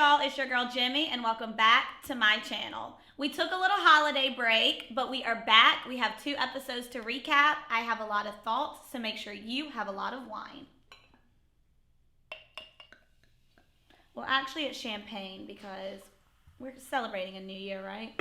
y'all, it's your girl Jimmy and welcome back to my channel. We took a little holiday break, but we are back. We have 2 episodes to recap. I have a lot of thoughts, so make sure you have a lot of wine. Well, actually it's champagne because we're celebrating a new year, right?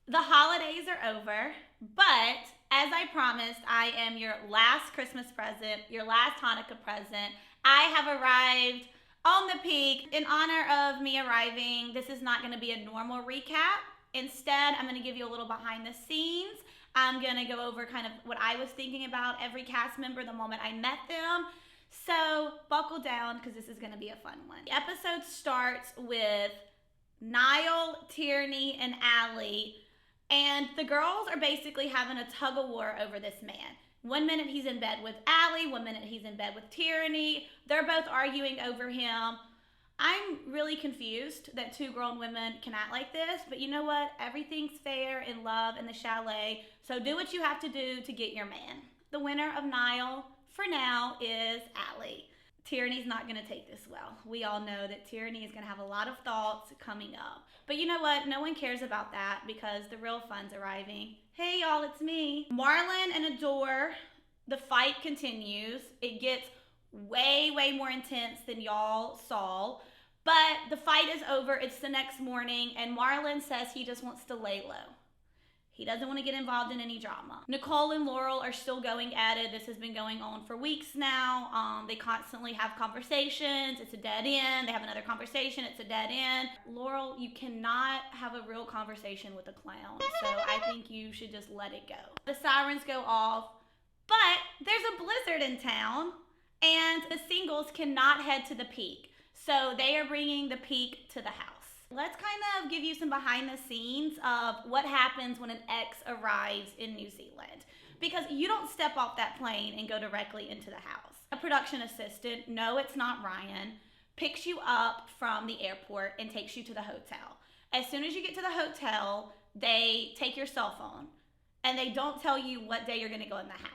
The holidays are over, but as I promised, I am your last Christmas present, your last Hanukkah present. I have arrived on the peak. In honor of me arriving, this is not going to be a normal recap. Instead, I'm going to give you a little behind the scenes. I'm going to go over kind of what I was thinking about every cast member the moment I met them. So buckle down because this is going to be a fun one. The episode starts with Niall, Tierney, and Allie. And the girls are basically having a tug of war over this man. One minute he's in bed with Allie, one minute he's in bed with Tierney. They're both arguing over him. I'm really confused that 2 grown women can act like this, but you know what? Everything's fair in love in the chalet, so do what you have to do to get your man. The winner of Niall, for now, is Allie. Tierney's not going to take this well. We all know that Tierney is going to have a lot of thoughts coming up. But you know what? No one cares about that because the real fun's arriving. Hey y'all, it's me. Marlon and Adore, the fight continues. It gets way more intense than y'all saw. But the fight is over. It's the next morning and Marlon says he just wants to lay low. He doesn't want to get involved in any drama. Nicole and Laurel are still going at it. This has been going on for weeks now. They constantly have conversations. It's a dead end. They have another conversation. It's a dead end. Laurel, you cannot have a real conversation with a clown. So I think you should just let it go. The sirens go off, but there's a blizzard in town and the singles cannot head to the peak. So they are bringing the peak to the house. Let's kind of give you some behind the scenes of what happens when an ex arrives in New Zealand. Because you don't step off that plane and go directly into the house. A production assistant, no it's not Ryan, picks you up from the airport and takes you to the hotel. As soon as you get to the hotel, they take your cell phone and they don't tell you what day you're going to go in the house.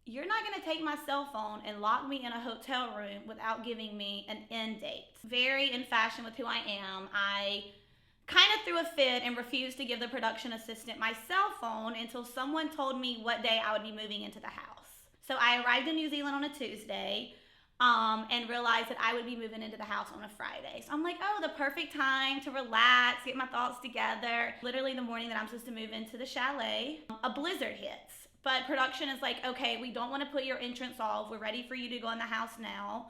You're not going to take my cell phone and lock me in a hotel room without giving me an end date. Very in fashion with who I am. I kind of threw a fit and refused to give the production assistant my cell phone until someone told me what day I would be moving into the house. So I arrived in New Zealand on a Tuesday and realized that I would be moving into the house on a Friday. So I'm like, oh, the perfect time to relax, get my thoughts together. Literally the morning that I'm supposed to move into the chalet, a blizzard hits. But production is like, okay, we don't want to put your entrance off. We're ready for you to go in the house now.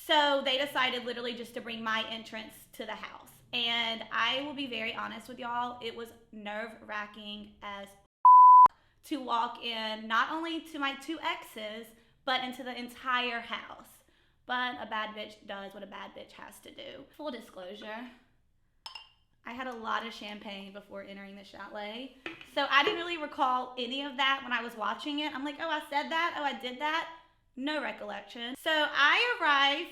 So they decided literally just to bring my entrance to the house. And I will be very honest with y'all, it was nerve-wracking as to walk in, not only to my 2 exes, but into the entire house. But a bad bitch does what a bad bitch has to do. Full disclosure, I had a lot of champagne before entering the chalet. So I didn't really recall any of that when I was watching it. I'm like, oh, I said that? Oh, I did that? No recollection. So I arrive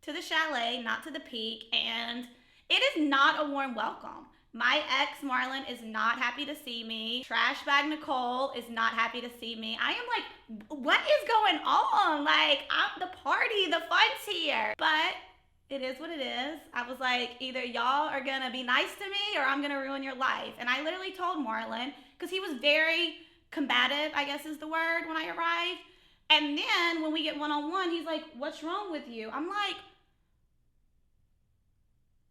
to the chalet, not to the peak, and it is not a warm welcome. My ex, Marlon, is not happy to see me. Trash bag Nicole is not happy to see me. I am like, what is going on? Like, I'm the party, the fun's here. But it is what it is. I was like, either y'all are gonna be nice to me or I'm gonna ruin your life. And I literally told Marlon, because he was very combative, I guess is the word, when I arrived. And then when we get one-on-one, he's like, what's wrong with you? I'm like,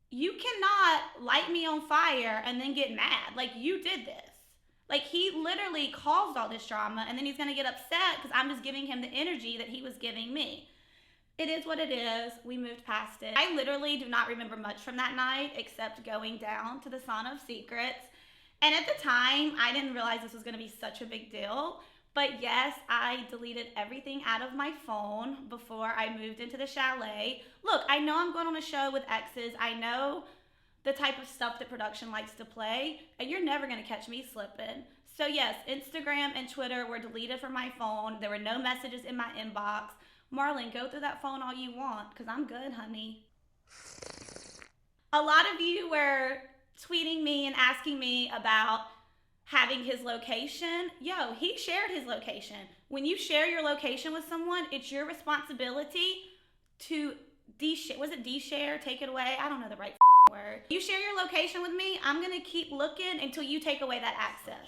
you cannot light me on fire and then get mad. Like, you did this. Like, he literally caused all this drama and then he's gonna get upset because I'm just giving him the energy that he was giving me. It is what it is. We moved past it. I literally do not remember much from that night except going down to the Sauna of Secrets. And at the time, I didn't realize this was going to be such a big deal. But yes, I deleted everything out of my phone before I moved into the chalet. Look, I know I'm going on a show with exes. I know the type of stuff that production likes to play. And you're never going to catch me slipping. So yes, Instagram and Twitter were deleted from my phone. There were no messages in my inbox. Marlon, go through that phone all you want, because I'm good, honey. A lot of you were tweeting me and asking me about having his location. Yo, he shared his location. When you share your location with someone, it's your responsibility to was it de-share, take it away? I don't know the right word. You share your location with me, I'm gonna keep looking until you take away that access.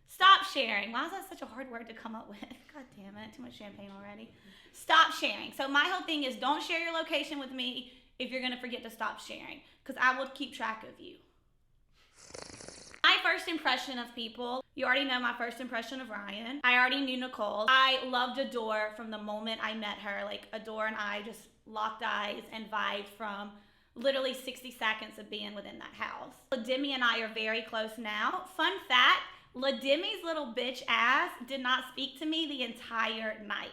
Stop sharing. Why is that such a hard word to come up with? God damn it, too much champagne already. Stop sharing. So my whole thing is don't share your location with me if you're gonna forget to stop sharing, because I will keep track of you. My first impression of people, you already know my first impression of Ryan. I already knew Nicole. I loved Adore from the moment I met her. Like, Adore and I just locked eyes and vibed from literally 60 seconds of being within that house. Demi and I are very close now. Fun fact, Demi's little bitch ass did not speak to me the entire night.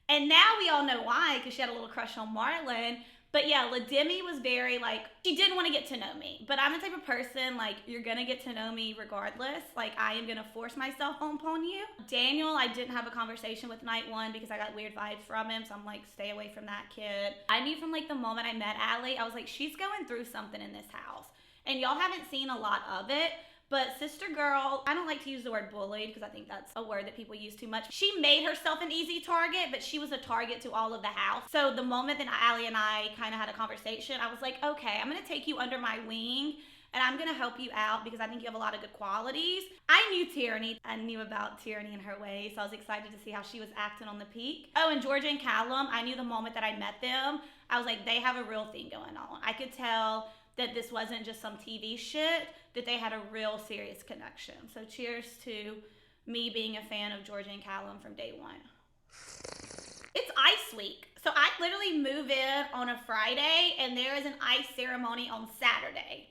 And now we all know why, because she had a little crush on Marlon. But yeah, Demi was very like, she didn't want to get to know me. But I'm the type of person, like, you're going to get to know me regardless. Like, I am going to force myself upon you. Daniel, I didn't have a conversation with night one because I got weird vibes from him. So I'm like, stay away from that kid. I knew from like the moment I met Allie, I was like, she's going through something in this house. And y'all haven't seen a lot of it. But sister girl, I don't like to use the word bullied because I think that's a word that people use too much. She made herself an easy target, but she was a target to all of the house. So the moment that Allie and I kind of had a conversation, I was like, okay, I'm going to take you under my wing and I'm going to help you out because I think you have a lot of good qualities. I knew Tierney. I knew about Tierney and her ways, so I was excited to see how she was acting on the peak. Oh, and Georgia and Callum, I knew the moment that I met them, I was like, they have a real thing going on. I could tell that this wasn't just some TV shit, that they had a real serious connection. So cheers to me being a fan of Georgia and Callum from day one. It's ice week. So I literally move in on a Friday and there is an ice ceremony on Saturday.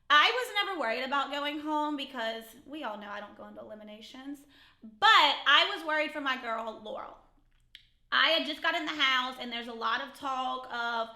I was never worried about going home because we all know I don't go into eliminations, but I was worried for my girl, Laurel. I had just got in the house and there's a lot of talk of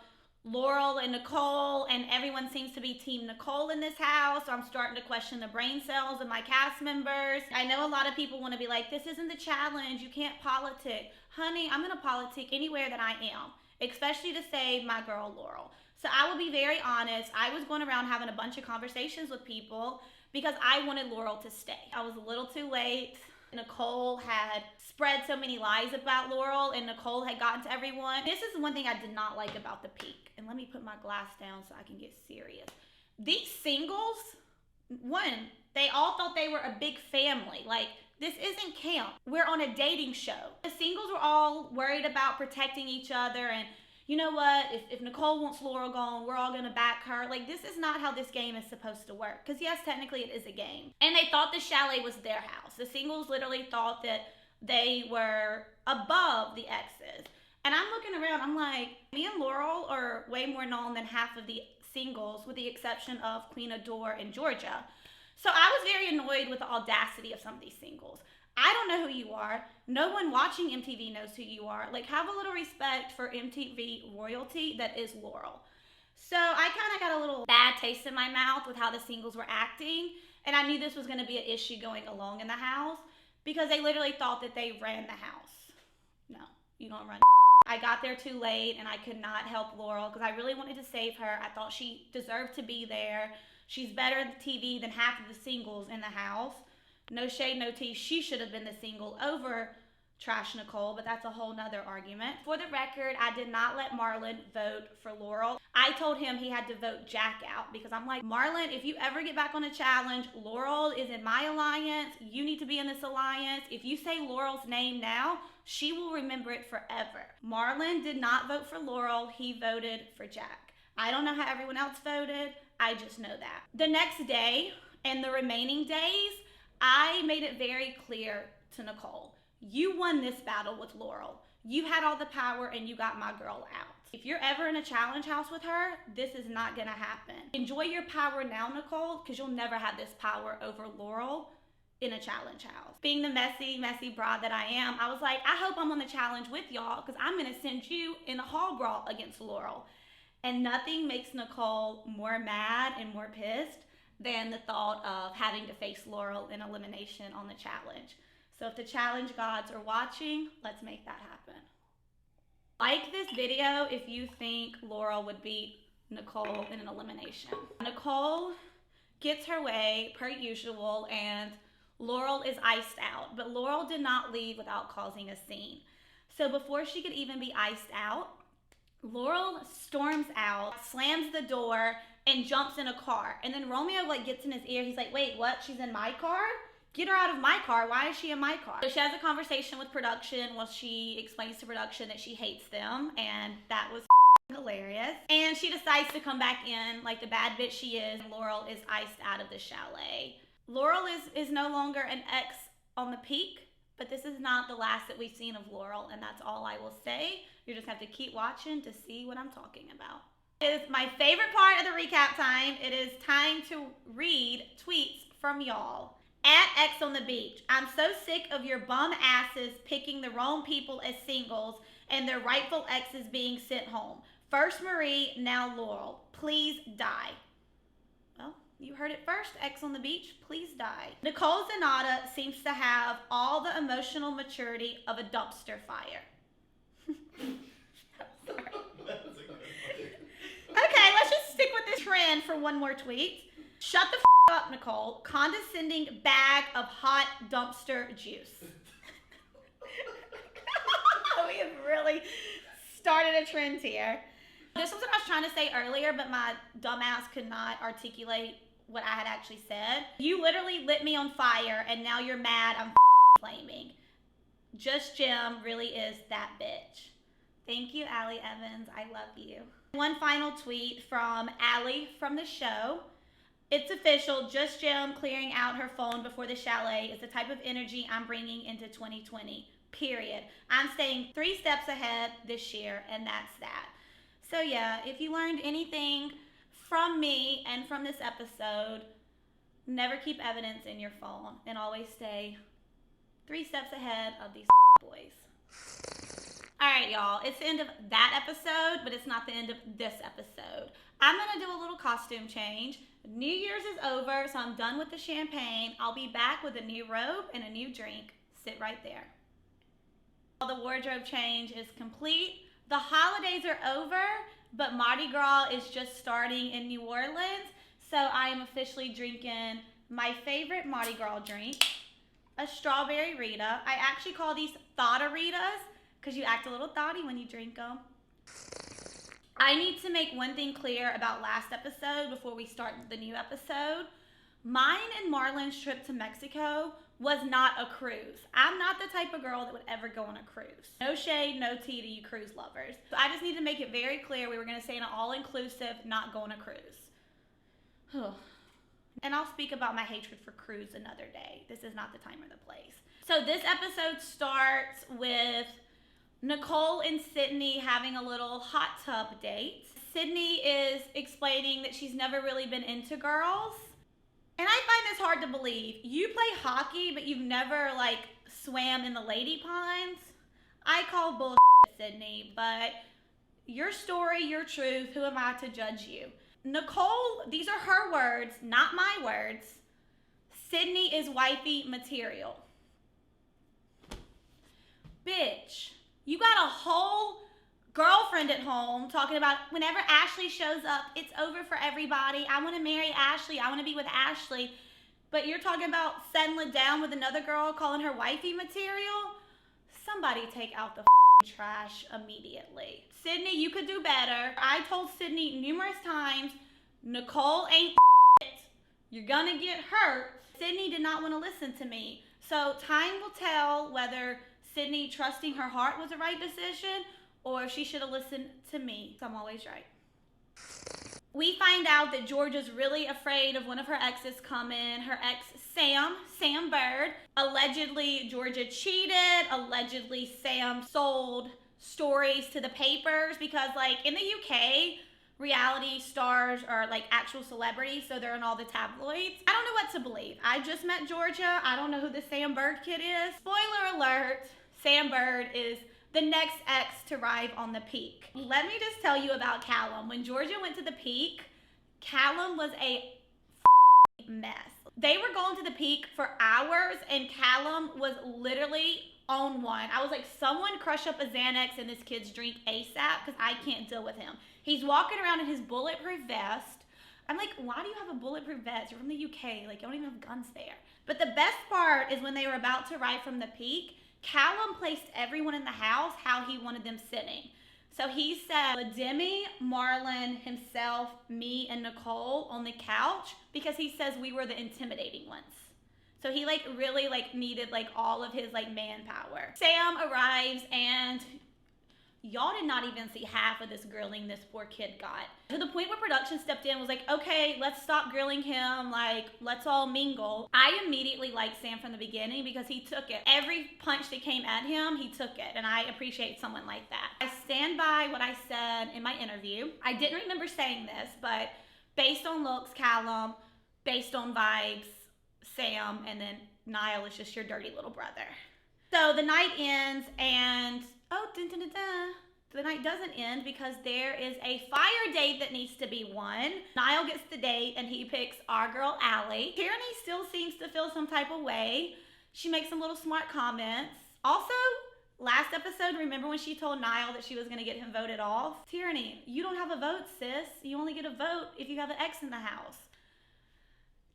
Laurel and Nicole, and everyone seems to be team Nicole in this house, so I'm starting to question the brain cells of my cast members. I know a lot of people want to be like, this isn't the challenge, you can't politic. Honey, I'm going to politic anywhere that I am, especially to save my girl Laurel. So I will be very honest, I was going around having a bunch of conversations with people because I wanted Laurel to stay. I was a little too late. Nicole had spread so many lies about Laurel and Nicole had gotten to everyone. This is one thing I did not like about the peak. And let me put my glass down so I can get serious. These singles, one, they all thought they were a big family. Like, this isn't camp. We're on a dating show. The singles were all worried about protecting each other and, you know what, if Nicole wants Laurel gone, we're all going to back her. Like, this is not how this game is supposed to work. Because, yes, technically it is a game. And they thought the chalet was their house. The singles literally thought that they were above the exes. And I'm looking around, I'm like, me and Laurel are way more known than half of the singles, with the exception of Queen Adore and Georgia. So I was very annoyed with the audacity of some of these singles. I don't know who you are. No one watching MTV knows who you are. Like, have a little respect for MTV royalty that is Laurel. So I kind of got a little bad taste in my mouth with how the singles were acting. And I knew this was going to be an issue going along in the house because they literally thought that they ran the house. No, you don't run. I got there too late and I could not help Laurel because I really wanted to save her. I thought she deserved to be there. She's better at TV than half of the singles in the house. No shade, no tea. She should have been the single over Trash Nicole, but that's a whole nother argument. For the record, I did not let Marlon vote for Laurel. I told him he had to vote Jack out because I'm like, Marlon, if you ever get back on a challenge, Laurel is in my alliance. You need to be in this alliance. If you say Laurel's name now, she will remember it forever. Marlon did not vote for Laurel. He voted for Jack. I don't know how everyone else voted. I just know that. The next day and the remaining days, I made it very clear to Nicole, you won this battle with Laurel. You had all the power and you got my girl out. If you're ever in a challenge house with her, this is not gonna happen. Enjoy your power now, Nicole, because you'll never have this power over Laurel in a challenge house. Being the messy broad that I am, I was like, I hope I'm on the challenge with y'all because I'm gonna send you in a hall brawl against Laurel. And nothing makes Nicole more mad and more pissed than the thought of having to face Laurel in elimination on the challenge. So if the challenge gods are watching, let's make that happen. Like this video if you think Laurel would beat Nicole in an elimination. Nicole gets her way per usual and Laurel is iced out, but Laurel did not leave without causing a scene. So before she could even be iced out, Laurel storms out, slams the door, and jumps in a car. And then Romeo like gets in his ear. He's like, wait, what? She's in my car? Get her out of my car. Why is she in my car? So she has a conversation with production while she explains to production that she hates them. And that was hilarious. And she decides to come back in like the bad bitch she is. Laurel is iced out of the chalet. Laurel is no longer an ex on the peak. But this is not the last that we've seen of Laurel, and that's all I will say. You just have to keep watching to see what I'm talking about. It is my favorite part of the recap time. It is time to read tweets from y'all. At X on the Beach, I'm so sick of your bum asses picking the wrong people as singles and their rightful exes being sent home. First Marie, now Laurel. Please die. Well, you heard it first, X on the Beach, please die. Nicole Zanata seems to have all the emotional maturity of a dumpster fire. Sorry. Okay, let's just stick with this trend for one more tweet. Shut the up, Nicole. Condescending bag of hot dumpster juice. We have really started a trend here. This was what I was trying to say earlier, but my dumbass could not articulate what I had actually said. You literally lit me on fire, and now you're mad I'm flaming. Just Jim really is that bitch. Thank you, Allie Evans. I love you. One final tweet from Allie from the show. It's official. Just Jim clearing out her phone before the chalet is the type of energy I'm bringing into 2020. Period. I'm staying 3 steps ahead this year, and that's that. So yeah, if you learned anything from me and from this episode, never keep evidence in your phone and always stay 3 steps ahead of these boys. All right, y'all, it's the end of that episode, but it's not the end of this episode. I'm gonna do a little costume change. New Year's is over, so I'm done with the champagne. I'll be back with a new robe and a new drink. Sit right there. The wardrobe change is complete. The holidays are over, but Mardi Gras is just starting in New Orleans, so I am officially drinking my favorite Mardi Gras drink, a strawberry Rita. I actually call these Thought-A-Ritas because you act a little thoughty when you drink them. I need to make one thing clear about last episode before we start the new episode. Mine and Marlon's trip to Mexico was not a cruise. I'm not the type of girl that would ever go on a cruise. No shade, no tea to you cruise lovers. So I just need to make it very clear we were going to stay in an all-inclusive, not go on a cruise. And I'll speak about my hatred for cruise another day. This is not the time or the place. So this episode starts with Nicole and Sydney having a little hot tub date. Sydney is explaining that she's never really been into girls. And I find this hard to believe. You play hockey, but you've never, swam in the lady ponds? I call bullshit, Sydney, but your story, your truth, who am I to judge you? Nicole, these are her words, not my words. Sydney is wifey material. Bitch, you got a whole girlfriend at home talking about whenever Ashley shows up, it's over for everybody. I want to marry Ashley. I want to be with Ashley. But you're talking about settling down with another girl, calling her wifey material? Somebody take out the trash immediately. Sydney, you could do better. I told Sydney numerous times, Nicole ain't you're gonna get hurt. Sydney did not want to listen to me. So time will tell whether Sydney trusting her heart was the right decision or if she should have listened to me. So I'm always right. We find out that Georgia's really afraid of one of her exes coming. Her ex, Sam Bird. Allegedly, Georgia cheated. Allegedly, Sam sold stories to the papers because, in the UK, reality stars are, actual celebrities, so they're in all the tabloids. I don't know what to believe. I just met Georgia. I don't know who the Sam Bird kid is. Spoiler alert, Sam Bird is the next ex to arrive on the peak. Let me just tell you about Callum. When Georgia went to the peak, Callum was a mess. They were going to the peak for hours and Callum was literally on one. I was like, someone crush up a Xanax in this kid's drink ASAP because I can't deal with him. He's walking around in his bulletproof vest. I'm like, why do you have a bulletproof vest? You're from the UK. You don't even have guns there. But the best part is when they were about to arrive from the peak, Callum placed everyone in the house how he wanted them sitting. So he said Demi, Marlon, himself, me, and Nicole on the couch because he says we were the intimidating ones. So he like really like needed like all of his like manpower. Sam arrives and y'all did not even see half of this grilling this poor kid got. To the point where production stepped in and was like, okay, let's stop grilling him. Like, let's all mingle. I immediately liked Sam from the beginning because he took it. Every punch that came at him, he took it. And I appreciate someone like that. I stand by what I said in my interview. I didn't remember saying this, but based on looks, Callum, based on vibes, Sam, and then Niall is just your dirty little brother. So the night ends and the night doesn't end because there is a fire date that needs to be won. Niall gets the date and he picks our girl Allie. Tierney still seems to feel some type of way. She makes some little smart comments. Also, last episode, remember when she told Niall that she was going to get him voted off? Tierney, you don't have a vote, sis. You only get a vote if you have an ex in the house.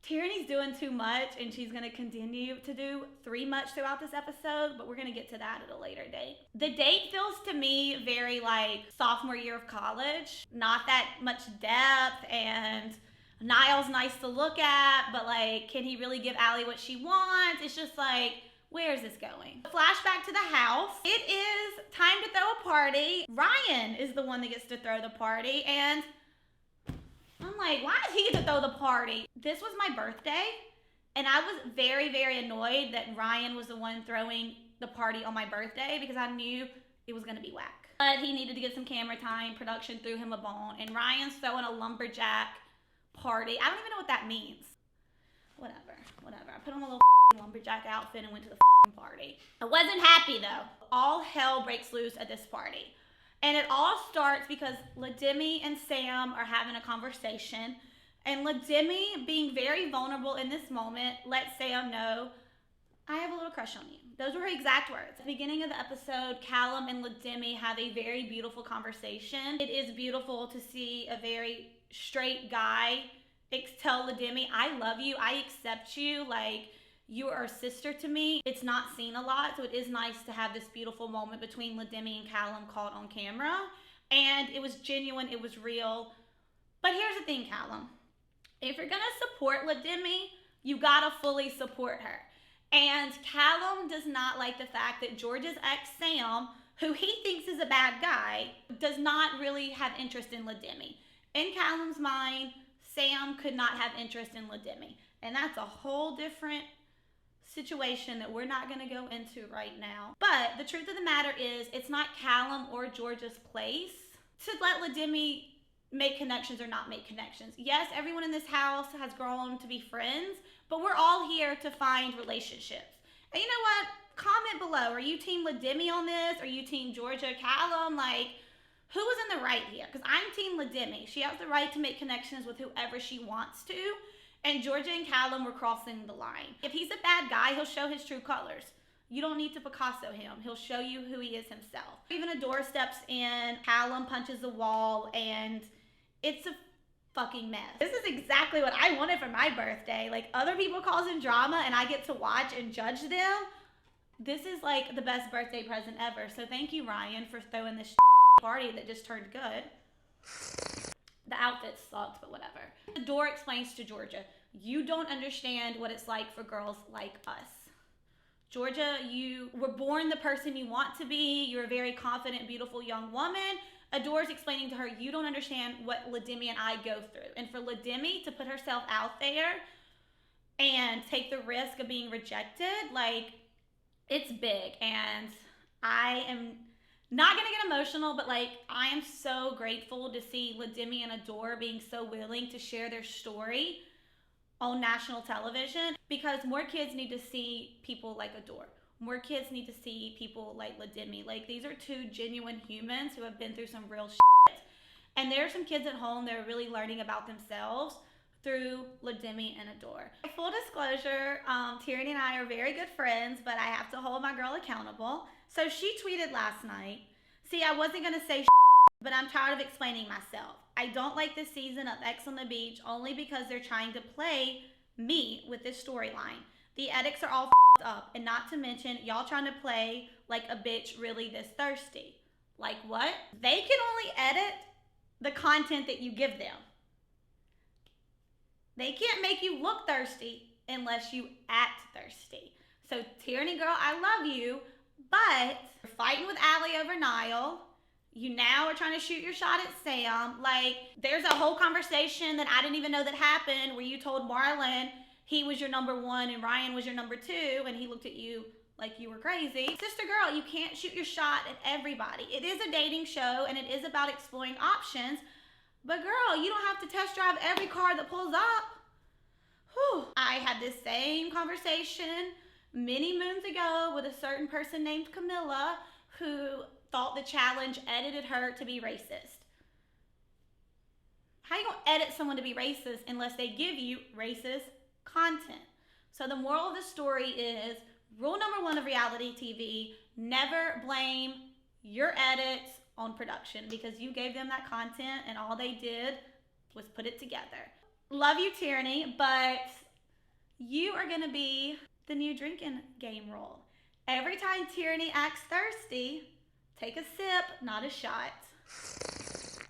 Tierney's doing too much and she's going to continue to do too much throughout this episode, but we're going to get to that at a later date. The date feels to me very like sophomore year of college. Not that much depth, and Niall's nice to look at, but like, can he really give Allie what she wants? It's just like, where is this going? Flashback to the house. It is time to throw a party. Ryan is the one that gets to throw the party, and I'm like, why does he get to throw the party? This was my birthday, and I was very, very annoyed that Ryan was the one throwing the party on my birthday because I knew it was going to be whack. But he needed to get some camera time. Production threw him a bone, and Ryan's throwing a lumberjack party. I don't even know what that means. Whatever. I put on a little lumberjack outfit and went to the party. I wasn't happy, though. All hell breaks loose at this party. And it all starts because Lademi and Sam are having a conversation. And Lademi, being very vulnerable in this moment, lets Sam know, I have a little crush on you. Those were her exact words. At the beginning of the episode, Callum and Lademi have a very beautiful conversation. It is beautiful to see a very straight guy tell Lademi, I love you, I accept you, like, you are a sister to me. It's not seen a lot, so it is nice to have this beautiful moment between Lademi and Callum caught on camera. And it was genuine, it was real. But here's the thing, Callum. If you're gonna support Lademi, you gotta fully support her. And Callum does not like the fact that George's ex, Sam, who he thinks is a bad guy, does not really have interest in Lademi. In Callum's mind, Sam could not have interest in Lademi. And that's a whole different situation that we're not going to go into right now. But the truth of the matter is, it's not Callum or George's place to let Lademi make connections or not make connections. Yes, everyone in this house has grown to be friends, but we're all here to find relationships. And you know what? Comment below. Are you team Lademi on this? Are you team Georgia, Callum? Like, who was in the right here? Because I'm team Lademi. She has the right to make connections with whoever she wants to. And Georgia and Callum were crossing the line. If he's a bad guy, he'll show his true colors. You don't need to Picasso him. He'll show you who he is himself. Even a door steps in, Callum punches the wall, and it's a fucking mess. This is exactly what I wanted for my birthday. Like, other people causing drama and I get to watch and judge them. This is like the best birthday present ever. So thank you, Ryan, for throwing this party that just turned good. The outfit sucked, but whatever. The door explains to Georgia, you don't understand what it's like for girls like us. Georgia, you were born the person you want to be. You're a very confident, beautiful young woman. Adore's explaining to her, you don't understand what Lademi and I go through. And for Lademi to put herself out there and take the risk of being rejected, like, it's big. And I am not gonna get emotional, but like, I am so grateful to see Lademi and Adore being so willing to share their story on national television, because more kids need to see people like Adore. More kids need to see people like Lademi. Like, these are two genuine humans who have been through some real shit. And there are some kids at home that are really learning about themselves through Lademi and Adore. Full disclosure, Tierney and I are very good friends, but I have to hold my girl accountable. So she tweeted last night, see, I wasn't gonna say but I'm tired of explaining myself. I don't like this season of X on the Beach only because they're trying to play me with this storyline. The edits are all up, and not to mention y'all trying to play like a bitch really this thirsty. Like what? They can only edit the content that you give them. They can't make you look thirsty unless you act thirsty. So Tyranny girl, I love you, but you're fighting with Allie over Niall. You now are trying to shoot your shot at Sam. Like, there's a whole conversation that I didn't even know that happened where you told Marlon he was your number one and Ryan was your number two, and he looked at you like you were crazy. Sister girl, you can't shoot your shot at everybody. It is a dating show and it is about exploring options, but girl, you don't have to test drive every car that pulls up. Whew. I had this same conversation many moons ago with a certain person named Camilla who thought the challenge edited her to be racist. How you gonna edit someone to be racist unless they give you racist content? So the moral of the story is, rule number one of reality TV, never blame your edits on production, because you gave them that content and all they did was put it together. Love you, Tyranny, but you are gonna be the new drinking game rule. Every time Tyranny acts thirsty, take a sip, not a shot.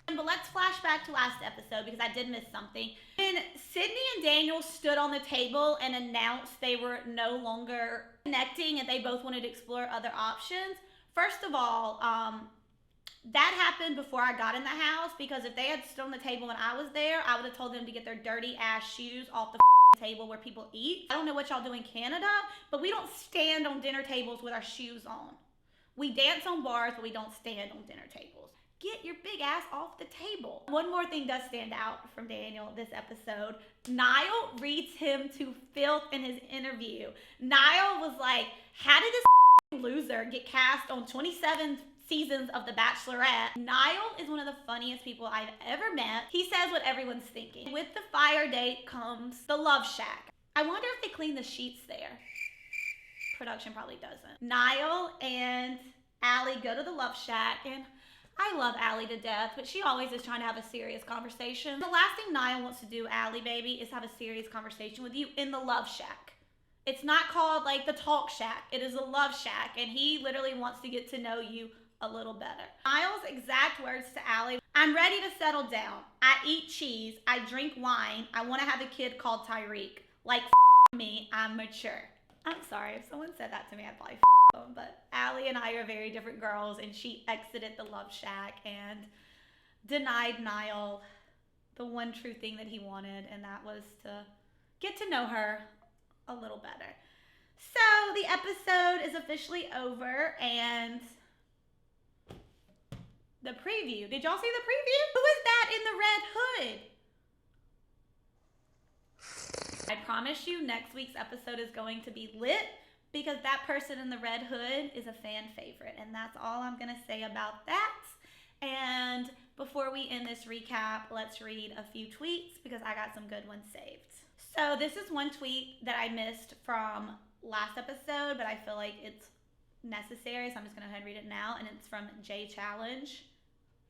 But let's flash back to last episode because I did miss something. When Sydney and Daniel stood on the table and announced they were no longer connecting and they both wanted to explore other options, first of all, that happened before I got in the house, because if they had stood on the table when I was there, I would have told them to get their dirty ass shoes off the table where people eat. I don't know what y'all do in Canada, but we don't stand on dinner tables with our shoes on. We dance on bars, but we don't stand on dinner tables. Get your big ass off the table. One more thing does stand out from Daniel this episode. Niall reads him to filth in his interview. Niall was like, how did this loser get cast on 27 seasons of The Bachelorette? Niall is one of the funniest people I've ever met. He says what everyone's thinking. With the fire date comes the love shack. I wonder if they clean the sheets there. Production probably doesn't. Niall and Allie go to the love shack, and I love Allie to death, but she always is trying to have a serious conversation. The last thing Niall wants to do, Allie baby, is have a serious conversation with you in the love shack. It's not called like the talk shack. It is a love shack, and he literally wants to get to know you a little better. Niall's exact words to Allie: I'm ready to settle down. I eat cheese. I drink wine. I want to have a kid called Tyreek. Like, me, I'm mature. I'm sorry, if someone said that to me, I'd probably them, but Allie and I are very different girls, and she exited the love shack and denied Niall the one true thing that he wanted, and that was to get to know her a little better. So the episode is officially over, and the preview. Did y'all see the preview? Who is that in the red hood? I promise you next week's episode is going to be lit, because that person in the red hood is a fan favorite. And that's all I'm gonna say about that. And before we end this recap, let's read a few tweets because I got some good ones saved. So this is one tweet that I missed from last episode, but I feel like it's necessary, so I'm just gonna go ahead and read it now. And it's from Jay Challenge.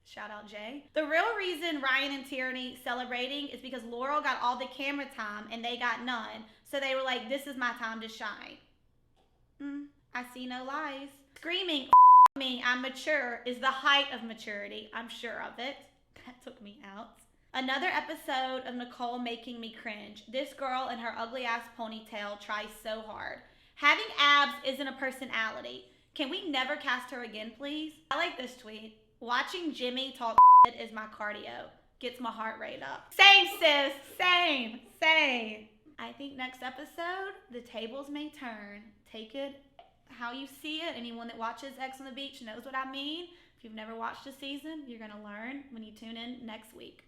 Shout out Jay. The real reason Ryan and Tyranny celebrating is because Laurel got all the camera time and they got none. So they were like, this is my time to shine. I see no lies. Screaming, me, I'm mature, is the height of maturity. I'm sure of it. That took me out. Another episode of Nicole making me cringe. This girl in her ugly ass ponytail tries so hard. Having abs isn't a personality. Can we never cast her again, please? I like this tweet. Watching Jimmy talk is my cardio. Gets my heart rate up. Same, sis. Same. I think next episode, the tables may turn. Take it how you see it. Anyone that watches X on the Beach knows what I mean. If you've never watched a season, you're going to learn when you tune in next week.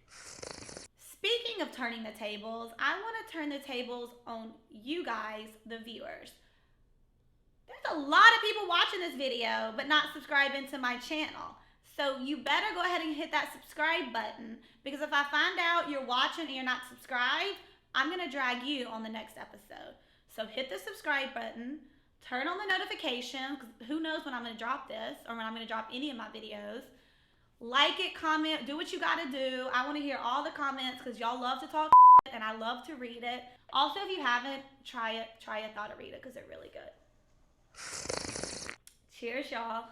Speaking of turning the tables, I want to turn the tables on you guys, the viewers. There's a lot of people watching this video, but not subscribing to my channel. So you better go ahead and hit that subscribe button, because if I find out you're watching and you're not subscribed, I'm going to drag you on the next episode. So hit the subscribe button, turn on the notifications, because who knows when I'm going to drop this or when I'm going to drop any of my videos. Like it, comment, do what you got to do. I want to hear all the comments because y'all love to talk and I love to read it. Also, if you haven't, try it. Try a thought to read it because they're really good. Cheers, y'all.